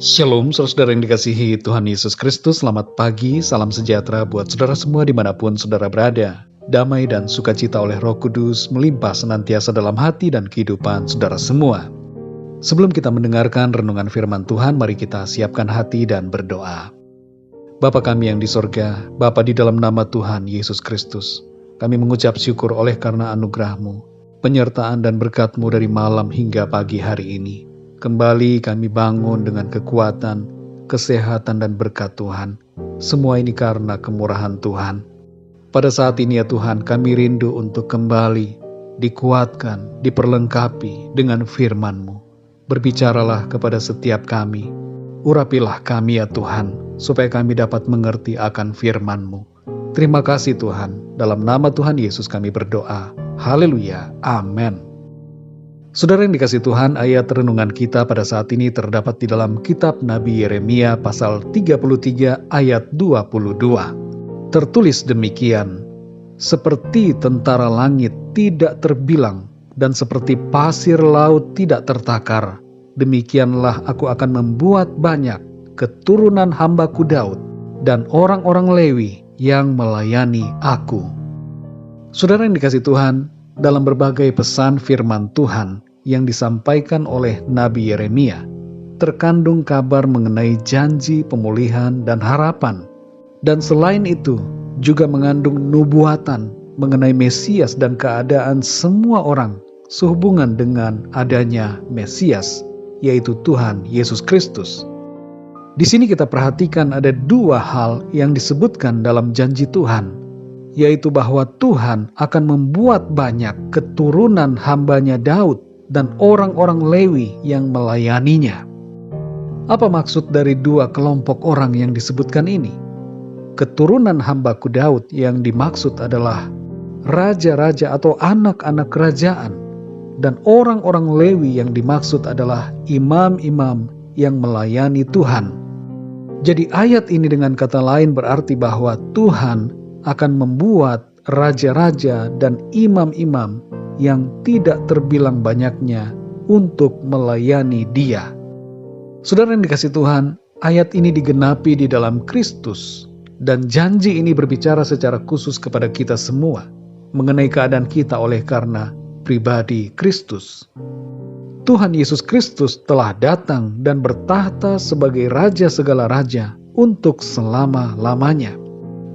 Shalom, saudara yang dikasihi Tuhan Yesus Kristus. Selamat pagi, salam sejahtera buat saudara semua dimanapun saudara berada. Damai dan sukacita oleh Roh Kudus melimpah senantiasa dalam hati dan kehidupan saudara semua. Sebelum kita mendengarkan renungan firman Tuhan, mari kita siapkan hati dan berdoa. Bapa kami yang di sorga, Bapa di dalam nama Tuhan Yesus Kristus, kami mengucap syukur oleh karena anugerah-Mu, penyertaan dan berkat-Mu dari malam hingga pagi hari ini. Kembali kami bangun dengan kekuatan, kesehatan, dan berkat Tuhan. Semua ini karena kemurahan Tuhan. Pada saat ini ya Tuhan, kami rindu untuk kembali dikuatkan, diperlengkapi dengan firman-Mu. Berbicaralah kepada setiap kami. Urapilah kami ya Tuhan, supaya kami dapat mengerti akan firman-Mu. Terima kasih Tuhan, dalam nama Tuhan Yesus kami berdoa. Haleluya, amin. Saudara yang dikasih Tuhan, ayat renungan kita pada saat ini terdapat di dalam kitab Nabi Yeremia pasal 33 ayat 22. Tertulis demikian, seperti tentara langit tidak terbilang dan seperti pasir laut tidak tertakar, demikianlah aku akan membuat banyak keturunan hambaku Daud dan orang-orang Lewi yang melayani aku. Saudara yang dikasih Tuhan, dalam berbagai pesan firman Tuhan yang disampaikan oleh Nabi Yeremia, terkandung kabar mengenai janji pemulihan dan harapan. Dan selain itu, juga mengandung nubuatan mengenai Mesias dan keadaan semua orang sehubungan dengan adanya Mesias, yaitu Tuhan Yesus Kristus. Di sini kita perhatikan ada dua hal yang disebutkan dalam janji Tuhan, yaitu bahwa Tuhan akan membuat banyak keturunan hambanya Daud dan orang-orang Lewi yang melayaninya. Apa maksud dari dua kelompok orang yang disebutkan ini? Keturunan hambaku Daud yang dimaksud adalah raja-raja atau anak-anak kerajaan, dan orang-orang Lewi yang dimaksud adalah imam-imam yang melayani Tuhan. Jadi ayat ini dengan kata lain berarti bahwa Tuhan akan membuat raja-raja dan imam-imam yang tidak terbilang banyaknya untuk melayani Dia. Saudara yang dikasih Tuhan, ayat ini digenapi di dalam Kristus, dan janji ini berbicara secara khusus kepada kita semua mengenai keadaan kita oleh karena pribadi Kristus. Tuhan Yesus Kristus telah datang dan bertahta sebagai Raja segala raja untuk selama-lamanya.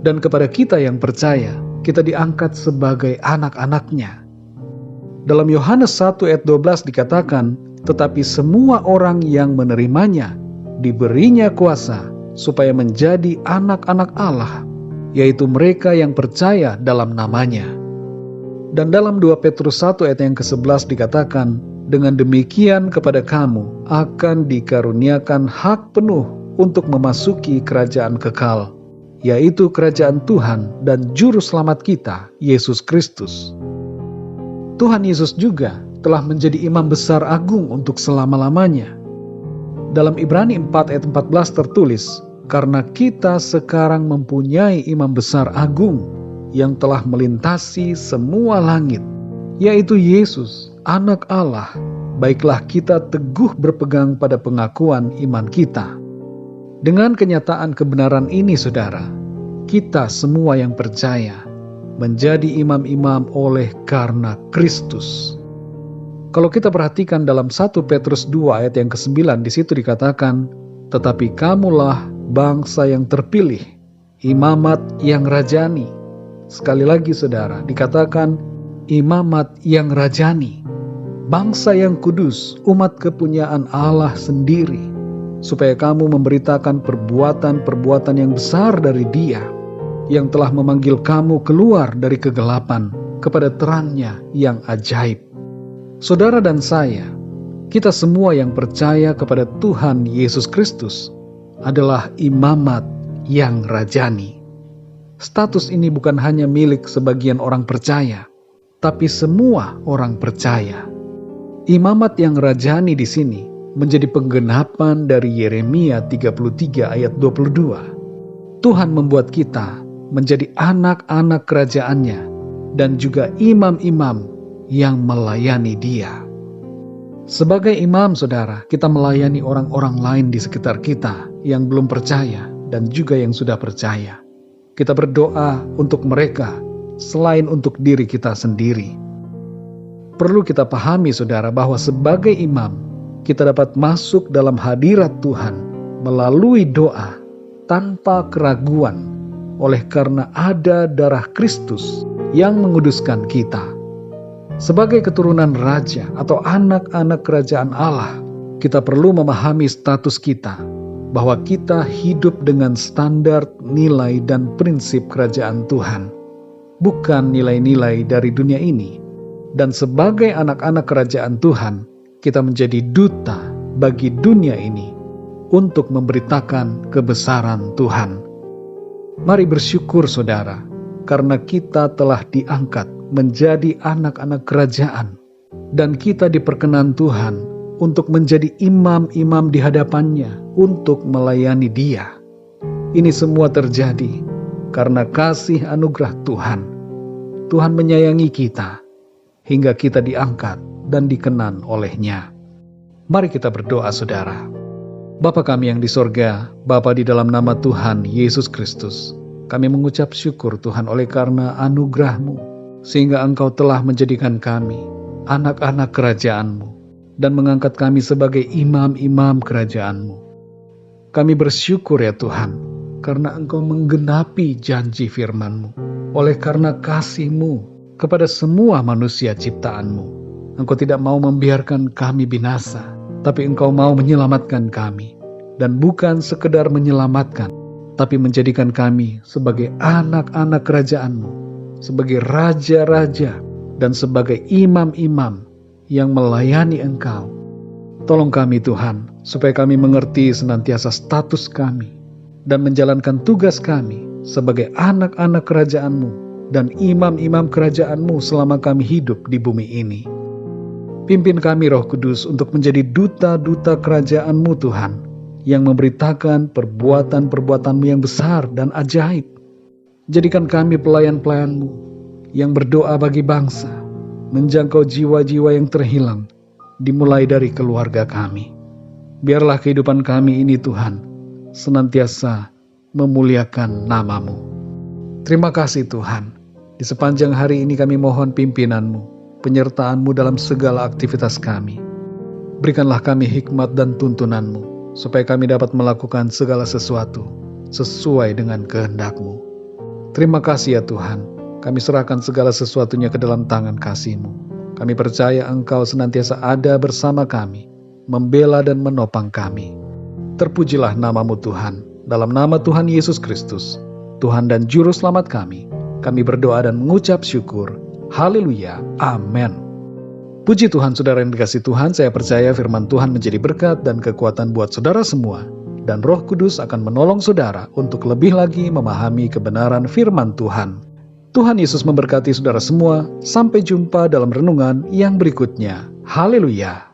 Dan kepada kita yang percaya, kita diangkat sebagai anak-anaknya. Dalam Yohanes 1 ayat 12 dikatakan, tetapi semua orang yang menerimanya, diberinya kuasa supaya menjadi anak-anak Allah, yaitu mereka yang percaya dalam namanya. Dan dalam 2 Petrus 1 ayat yang ke-11 dikatakan, dengan demikian kepada kamu akan dikaruniakan hak penuh untuk memasuki kerajaan kekal, yaitu kerajaan Tuhan dan Juru Selamat kita, Yesus Kristus. Tuhan Yesus juga telah menjadi imam besar agung untuk selama-lamanya. Dalam Ibrani 4 ayat 14 tertulis, karena kita sekarang mempunyai imam besar agung yang telah melintasi semua langit, yaitu Yesus, Anak Allah, baiklah kita teguh berpegang pada pengakuan iman kita. Dengan kenyataan kebenaran ini, saudara, kita semua yang percaya menjadi imam-imam oleh karena Kristus. Kalau kita perhatikan dalam 1 Petrus 2 ayat yang ke-9, di situ dikatakan, tetapi kamulah bangsa yang terpilih, imamat yang rajani. Sekali lagi saudara, dikatakan imamat yang rajani, bangsa yang kudus, umat kepunyaan Allah sendiri, supaya kamu memberitakan perbuatan-perbuatan yang besar dari Dia, yang telah memanggil kamu keluar dari kegelapan kepada terang-Nya yang ajaib. Saudara dan saya, kita semua yang percaya kepada Tuhan Yesus Kristus adalah imamat yang rajani. Status ini bukan hanya milik sebagian orang percaya, tapi semua orang percaya. Imamat yang rajani di sini menjadi penggenapan dari Yeremia 33 ayat 22. Tuhan membuat kita menjadi anak-anak kerajaannya dan juga imam-imam yang melayani Dia. Sebagai imam, saudara, kita melayani orang-orang lain di sekitar kita yang belum percaya dan juga yang sudah percaya. Kita berdoa untuk mereka selain untuk diri kita sendiri. Perlu kita pahami, saudara, bahwa sebagai imam, kita dapat masuk dalam hadirat Tuhan melalui doa tanpa keraguan oleh karena ada darah Kristus yang menguduskan kita. Sebagai keturunan raja atau anak-anak kerajaan Allah, kita perlu memahami status kita, bahwa kita hidup dengan standar nilai dan prinsip kerajaan Tuhan, bukan nilai-nilai dari dunia ini. Dan sebagai anak-anak kerajaan Tuhan, kita menjadi duta bagi dunia ini untuk memberitakan kebesaran Tuhan. Mari bersyukur, saudara, karena kita telah diangkat menjadi anak-anak kerajaan, dan kita diperkenan Tuhan untuk menjadi imam-imam di hadapannya untuk melayani Dia. Ini semua terjadi karena kasih anugerah Tuhan. Tuhan menyayangi kita hingga kita diangkat dan dikenan oleh-Nya. Mari kita berdoa, saudara. Bapa kami yang di sorga, Bapa, di dalam nama Tuhan Yesus Kristus, kami mengucap syukur Tuhan oleh karena anugerah-Mu, sehingga Engkau telah menjadikan kami anak-anak kerajaan-Mu dan mengangkat kami sebagai imam-imam kerajaan-Mu. Kami bersyukur ya Tuhan, karena Engkau menggenapi janji firman-Mu. Oleh karena kasih-Mu kepada semua manusia ciptaan-Mu, Engkau tidak mau membiarkan kami binasa, tapi Engkau mau menyelamatkan kami. Dan bukan sekedar menyelamatkan, tapi menjadikan kami sebagai anak-anak kerajaan-Mu, sebagai raja-raja, dan sebagai imam-imam yang melayani Engkau. Tolong kami Tuhan, supaya kami mengerti senantiasa status kami, dan menjalankan tugas kami sebagai anak-anak kerajaan-Mu, dan imam-imam kerajaan-Mu selama kami hidup di bumi ini. Pimpin kami Roh Kudus untuk menjadi duta-duta kerajaan-Mu Tuhan, yang memberitakan perbuatan-perbuatan-Mu yang besar dan ajaib. Jadikan kami pelayan-pelayan-Mu yang berdoa bagi bangsa, menjangkau jiwa-jiwa yang terhilang, dimulai dari keluarga kami. Biarlah kehidupan kami ini Tuhan, senantiasa memuliakan nama-Mu. Terima kasih Tuhan, di sepanjang hari ini kami mohon pimpinan-Mu, penyertaan-Mu dalam segala aktivitas kami. Berikanlah kami hikmat dan tuntunan-Mu, supaya kami dapat melakukan segala sesuatu sesuai dengan kehendak-Mu. Terima kasih ya Tuhan, kami serahkan segala sesuatunya ke dalam tangan kasih-Mu. Kami percaya Engkau senantiasa ada bersama kami, membela dan menopang kami. Terpujilah nama-Mu Tuhan, dalam nama Tuhan Yesus Kristus, Tuhan dan Juru Selamat kami berdoa dan mengucap syukur. Haleluya, amin. Puji Tuhan, saudara yang dikasihi Tuhan, saya percaya firman Tuhan menjadi berkat dan kekuatan buat saudara semua. Dan Roh Kudus akan menolong saudara untuk lebih lagi memahami kebenaran firman Tuhan. Tuhan Yesus memberkati saudara semua. Sampai jumpa dalam renungan yang berikutnya. Haleluya.